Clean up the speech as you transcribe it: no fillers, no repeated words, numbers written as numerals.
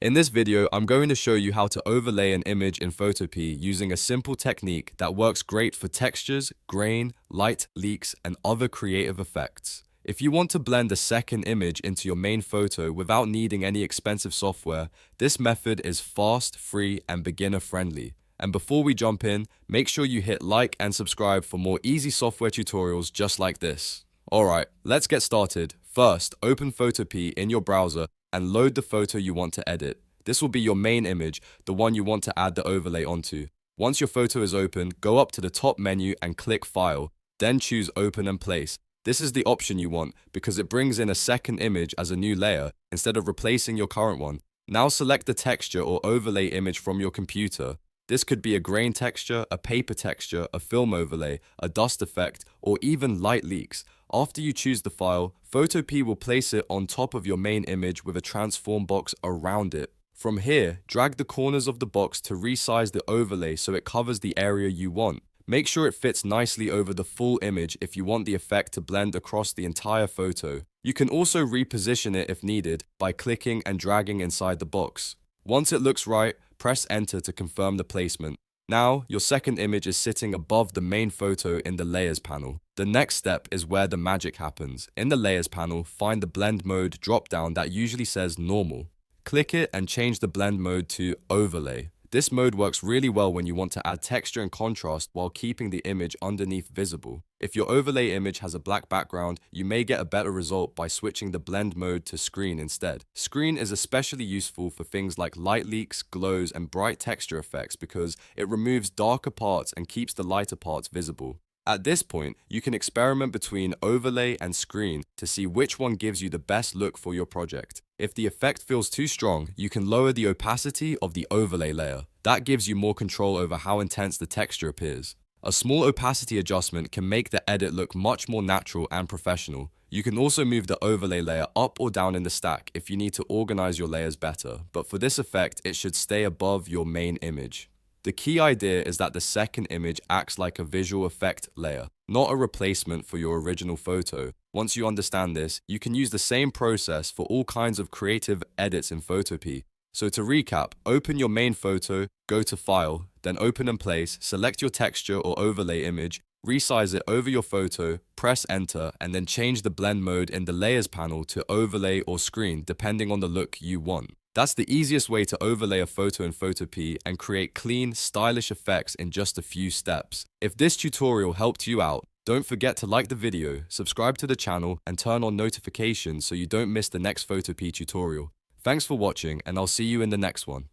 In this video, I'm going to show you how to overlay an image in Photopea using a simple technique that works great for textures, grain, light leaks, and other creative effects. If you want to blend a second image into your main photo without needing any expensive software, this method is fast, free, and beginner-friendly. And before we jump in, make sure you hit like and subscribe for more easy software tutorials just like this. Alright, let's get started. First, open Photopea in your browser and load the photo you want to edit. This will be your main image, the one you want to add the overlay onto. Once your photo is open, go up to the top menu and click File, then choose Open and Place. This is the option you want because it brings in a second image as a new layer instead of replacing your current one. Now select the texture or overlay image from your computer. This could be a grain texture, a paper texture, a film overlay, a dust effect, or even light leaks. After you choose the file, Photopea will place it on top of your main image with a transform box around it. From here, drag the corners of the box to resize the overlay so it covers the area you want. Make sure it fits nicely over the full image if you want the effect to blend across the entire photo. You can also reposition it if needed by clicking and dragging inside the box. Once it looks right, press Enter to confirm the placement. Now, your second image is sitting above the main photo in the Layers panel. The next step is where the magic happens. In the Layers panel, find the Blend Mode drop-down that usually says Normal. Click it and change the blend mode to Overlay. This mode works really well when you want to add texture and contrast while keeping the image underneath visible. If your overlay image has a black background, you may get a better result by switching the blend mode to Screen instead. Screen is especially useful for things like light leaks, glows, and bright texture effects because it removes darker parts and keeps the lighter parts visible. At this point, you can experiment between overlay and screen to see which one gives you the best look for your project. If the effect feels too strong, you can lower the opacity of the overlay layer. That gives you more control over how intense the texture appears. A small opacity adjustment can make the edit look much more natural and professional. You can also move the overlay layer up or down in the stack if you need to organize your layers better, but for this effect, it should stay above your main image. The key idea is that the second image acts like a visual effect layer, not a replacement for your original photo. Once you understand this, you can use the same process for all kinds of creative edits in Photopea. So to recap, open your main photo, go to File, then Open and Place, select your texture or overlay image, resize it over your photo, press Enter, and then change the blend mode in the Layers panel to Overlay or Screen depending on the look you want. That's the easiest way to overlay a photo in Photopea and create clean, stylish effects in just a few steps. If this tutorial helped you out, don't forget to like the video, subscribe to the channel, and turn on notifications so you don't miss the next Photopea tutorial. Thanks for watching, and I'll see you in the next one.